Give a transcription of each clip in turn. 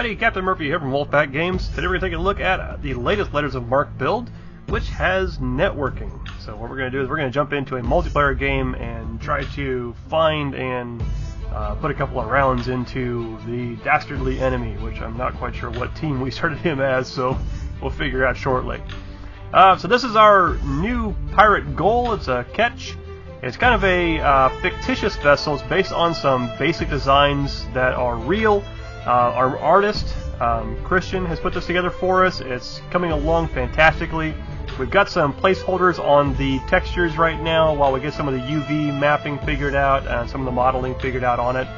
Howdy, Captain Murphy here from Wolfpack Games. Today we're going to take a look at the latest Letters of Marque build, which has networking. So what we're going to do is we're going to jump into a multiplayer game and try to find and put a couple of rounds into the dastardly enemy, which I'm not quite sure what team we started him as, so we'll figure out shortly. So this is our new pirate goal. It's a ketch. It's kind of a fictitious vessel. It's based on some basic designs that are real. Our artist, Christian, has put this together for us. It's coming along fantastically. We've got some placeholders on the textures right now while we get some of the UV mapping figured out and some of the modeling figured out on it.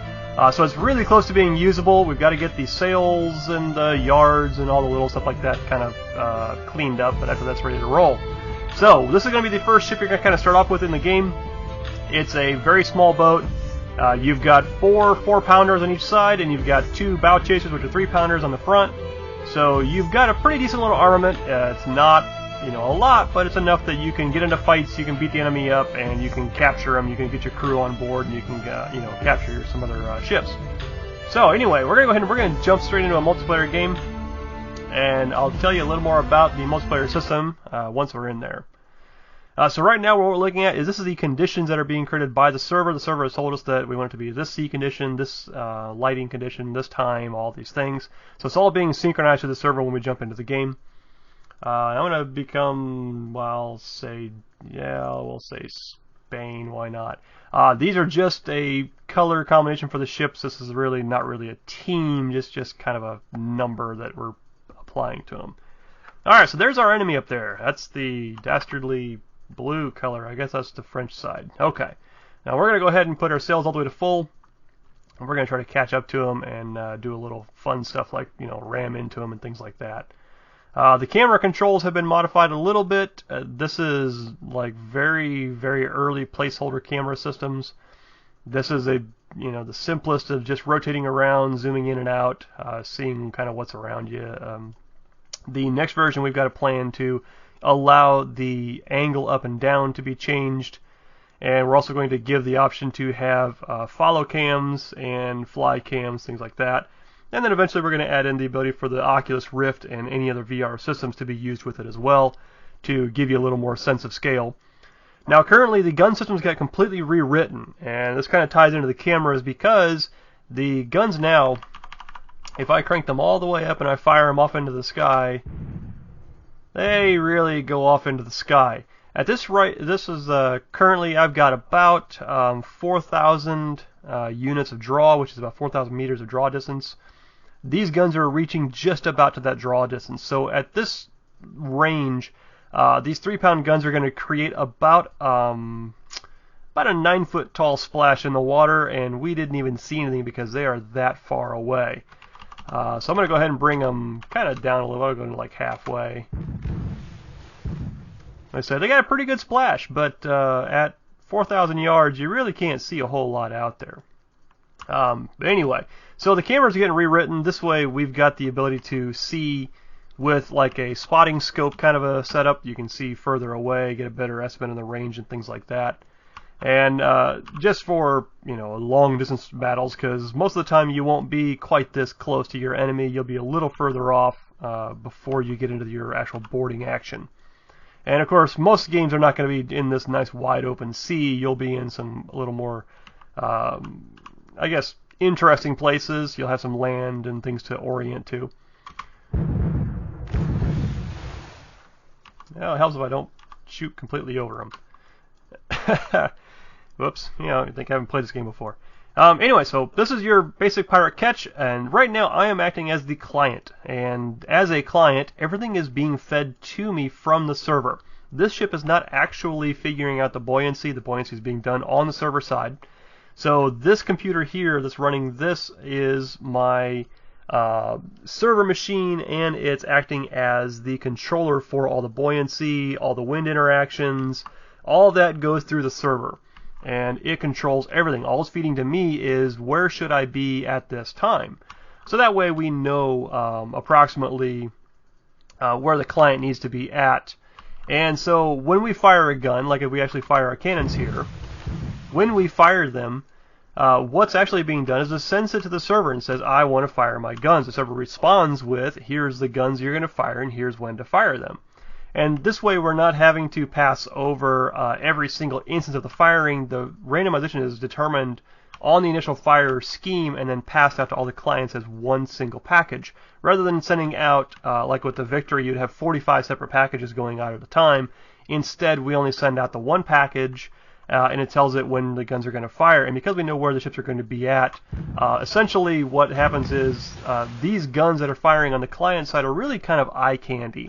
So it's really close to being usable. We've got to get the sails and the yards and all the little stuff like that kind of cleaned up, but after that's ready to roll. So this is going to be the first ship you're going to kind of start off with in the game. It's a very small boat. You've got four 4-pounders on each side, and you've got 2 bow chasers, which are 3-pounders on the front. So you've got a pretty decent little armament. It's not, a lot, but it's enough that you can get into fights, you can beat the enemy up, and you can capture them. You can get your crew on board, and you can, capture some other ships. So anyway, we're gonna go ahead and we're gonna jump straight into a multiplayer game, and I'll tell you a little more about the multiplayer system once we're in there. So right now what we're looking at is this is the conditions that are being created by the server. The server has told us that we want it to be this sea condition, this lighting condition, this time, all these things. So it's all being synchronized to the server when we jump into the game. I'm going to become, we'll say Spain, why not? These are just a color combination for the ships. This is really not really a team, just kind of a number that we're applying to them. Alright, so there's our enemy up there. That's the dastardly blue color. I guess that's the French side. Okay. Now we're going to go ahead and put our sails all the way to full. And we're going to try to catch up to them and do a little fun stuff like, ram into them and things like that. The camera controls have been modified a little bit. This is like very, very early placeholder camera systems. This is the simplest of just rotating around, zooming in and out, seeing kind of what's around you. The next version we've got a plan to allow the angle up and down to be changed, and we're also going to give the option to have follow cams and fly cams, things like that. And then eventually we're going to add in the ability for the Oculus Rift and any other VR systems to be used with it as well, to give you a little more sense of scale. Now currently the gun systems got completely rewritten, and this kind of ties into the cameras because the guns now, if I crank them all the way up and I fire them off into the sky, they really go off into the sky. At this rate, this is currently I've got about 4,000 units of draw, which is about 4,000 meters of draw distance. These guns are reaching just about to that draw distance. So at this range, these 3-pound guns are going to create about a 9-foot tall splash in the water, and we didn't even see anything because they are that far away. So I'm going to go ahead and bring them kind of down a little. I'll go to like halfway. Like I said, they got a pretty good splash, but at 4,000 yards, you really can't see a whole lot out there. But anyway, so the cameras are getting rewritten. This way, we've got the ability to see with like a spotting scope kind of a setup. You can see further away, get a better estimate of the range and things like that. And just for long distance battles, because most of the time you won't be quite this close to your enemy. You'll be a little further off before you get into your actual boarding action. And of course, most games are not going to be in this nice wide open sea. You'll be in some a little more, I guess, interesting places. You'll have some land and things to orient to. Well, it helps if I don't shoot completely over them. Whoops, I think I haven't played this game before. Anyway, so this is your basic pirate catch, and right now I am acting as the client. And as a client, everything is being fed to me from the server. This ship is not actually figuring out the buoyancy. The buoyancy is being done on the server side. So this computer here that's running this is my server machine, and it's acting as the controller for all the buoyancy, all the wind interactions. All that goes through the server, and it controls everything. All it's feeding to me is where should I be at this time. So that way we know approximately where the client needs to be at. And so when we fire a gun, like if we actually fire our cannons here, when we fire them, what's actually being done is it sends it to the server and says, I want to fire my guns. The server responds with, here's the guns you're going to fire and here's when to fire them. And this way we're not having to pass over every single instance of the firing. The randomization is determined on the initial fire scheme and then passed out to all the clients as one single package. Rather than sending out, like with the Victory, you'd have 45 separate packages going out at a time. Instead, we only send out the one package, and it tells it when the guns are going to fire. And because we know where the ships are going to be at, essentially what happens is these guns that are firing on the client side are really kind of eye candy.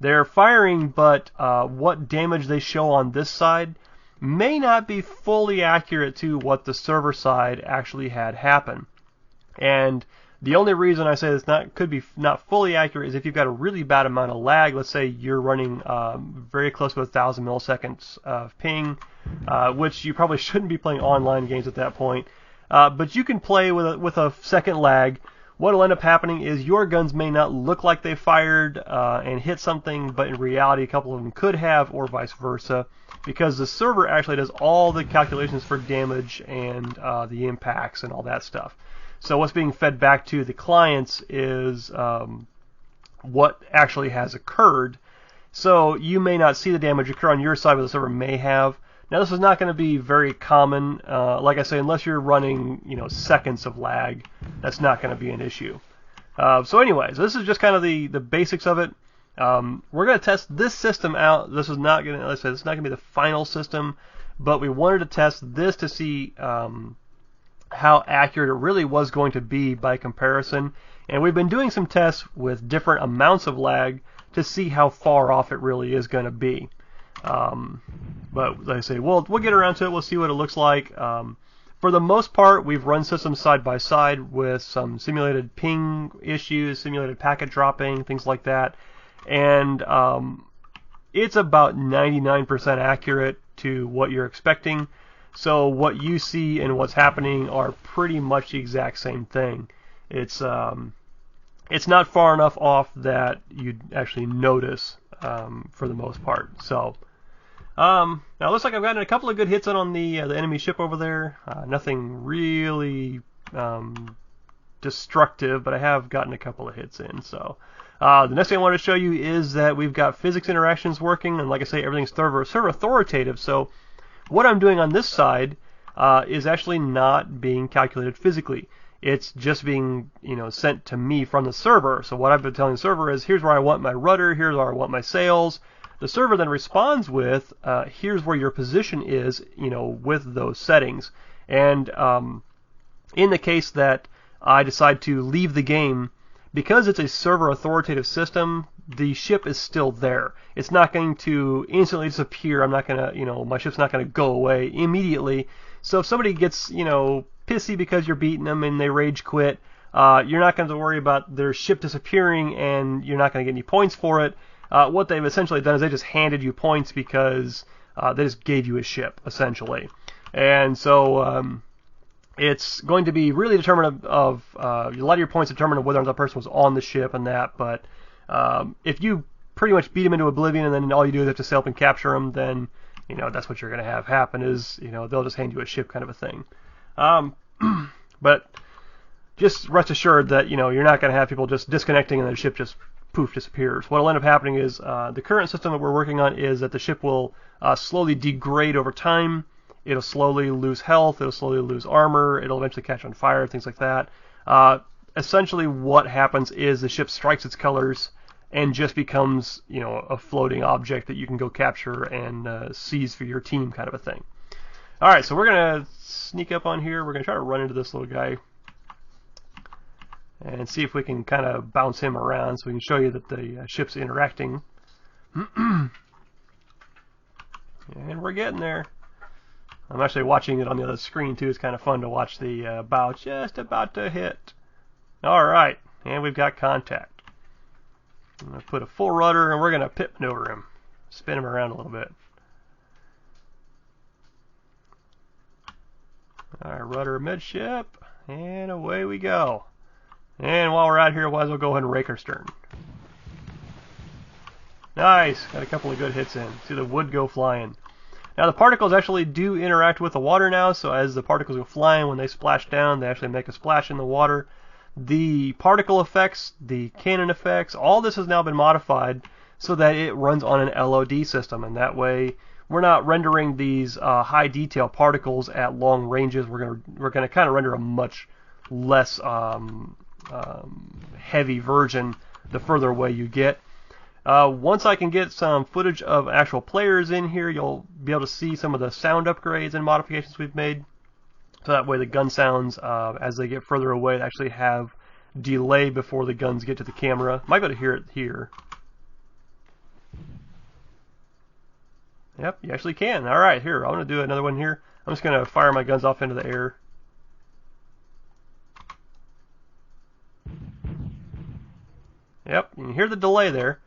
They're firing, but what damage they show on this side may not be fully accurate to what the server side actually had happen. And the only reason I say this could be not fully accurate is if you've got a really bad amount of lag. Let's say you're running very close to 1,000 milliseconds of ping, which you probably shouldn't be playing online games at that point. But you can play with a second lag. What will end up happening is your guns may not look like they fired and hit something, but in reality a couple of them could have, or vice versa, because the server actually does all the calculations for damage and the impacts and all that stuff. So what's being fed back to the clients is what actually has occurred. So you may not see the damage occur on your side, but the server may have. Now this is not going to be very common. Like I say, unless you're running, seconds of lag, that's not going to be an issue. So anyways, this is just kind of the basics of it. We're going to test this system out. This is not going to, like I said, it's not going to be the final system, but we wanted to test this to see how accurate it really was going to be by comparison. And we've been doing some tests with different amounts of lag to see how far off it really is going to be. But like I say, we'll get around to it. We'll see what it looks like. For the most part, we've run systems side by side with some simulated ping issues, simulated packet dropping, things like that. And it's about 99% accurate to what you're expecting. So what you see and what's happening are pretty much the exact same thing. It's not far enough off that you'd actually notice for the most part. So now it looks like I've gotten a couple of good hits on the enemy ship over there. Nothing really destructive, but I have gotten a couple of hits in. So the next thing I want to show you is that we've got physics interactions working, and like I say, everything's server authoritative. So what I'm doing on this side is actually not being calculated physically. It's just being, sent to me from the server. So what I've been telling the server is, here's where I want my rudder, here's where I want my sails. The server then responds with, here's where your position is, with those settings. And in the case that I decide to leave the game, because it's a server authoritative system, the ship is still there. It's not going to instantly disappear. I'm not going to, my ship's not going to go away immediately. So if somebody gets, pissy because you're beating them and they rage quit, you're not going to worry about their ship disappearing and you're not going to get any points for it. What they've essentially done is they just handed you points because they just gave you a ship, essentially. And so it's going to be really determinant of a lot of your points determine whether or not the person was on the ship and that. But if you pretty much beat them into oblivion and then all you do is have to sail up and capture them, then that's what you're going to have happen is they'll just hand you a ship kind of a thing. But just rest assured that you're not going to have people just disconnecting and the ship just poof disappears. What will end up happening is the current system that we're working on is that the ship will slowly degrade over time. It'll slowly lose health. It'll slowly lose armor. It'll eventually catch on fire, things like that. Essentially, what happens is the ship strikes its colors and just becomes, a floating object that you can go capture and seize for your team, kind of a thing. All right, so we're gonna sneak up on here. We're gonna try to run into this little guy and see if we can kind of bounce him around so we can show you that the ship's interacting. And we're getting there. I'm actually watching it on the other screen too. It's kind of fun to watch the bow just about to hit. All right, and we've got contact. I'm going to put a full rudder and we're going to pit maneuver him. Spin him around a little bit. All right, rudder midship, and away we go. And while we're out here, might as well go ahead and rake our stern. Nice, got a couple of good hits in. See the wood go flying. Now the particles actually do interact with the water now, so as the particles go flying, when they splash down, they actually make a splash in the water. The particle effects, the cannon effects, all this has now been modified so that it runs on an LOD system, and that way we're not rendering these high detail particles at long ranges. We're gonna kind of render a much less heavy version the further away you get. Once I can get some footage of actual players in here, you'll be able to see some of the sound upgrades and modifications we've made. So that way the gun sounds, as they get further away, actually have delay before the guns get to the camera. Might be able to hear it here. Yep, you actually can. Alright, here, I'm going to do another one here. I'm just going to fire my guns off into the air. Yep, you can hear the delay there.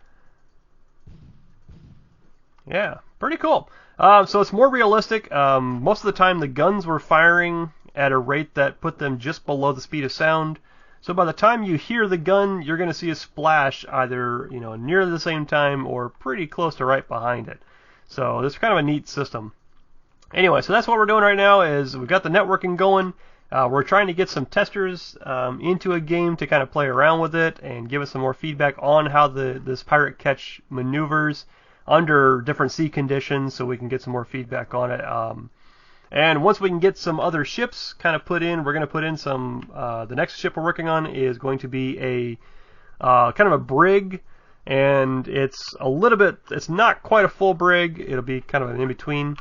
Yeah, pretty cool. So it's more realistic. Most of the time the guns were firing at a rate that put them just below the speed of sound. So by the time you hear the gun, you're going to see a splash either near the same time or pretty close to right behind it. So this is kind of a neat system. Anyway, so that's what we're doing right now is we've got the networking going. We're trying to get some testers into a game to kind of play around with it and give us some more feedback on how this pirate catch maneuvers under different sea conditions, so we can get some more feedback on it. And once we can get some other ships kind of put in, we're going to put in some, the next ship we're working on is going to be a kind of a brig, and it's a little bit, it's not quite a full brig, it'll be kind of an in-between,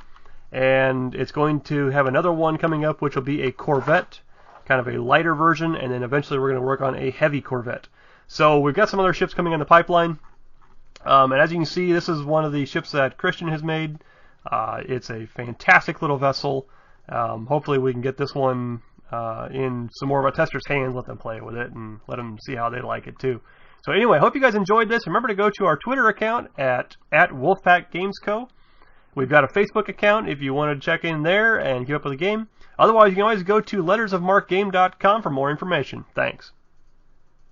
and it's going to have another one coming up which will be a corvette, kind of a lighter version, and then eventually we're going to work on a heavy corvette. So we've got some other ships coming in the pipeline. And as you can see, this is one of the ships that Christian has made. It's a fantastic little vessel. Hopefully we can get this one in some more of our testers' hands, let them play with it, and let them see how they like it too. So anyway, hope you guys enjoyed this. Remember to go to our Twitter account at WolfpackGamesCo. We've got a Facebook account if you want to check in there and keep up with the game. Otherwise, you can always go to lettersofmarquegame.com for more information. Thanks.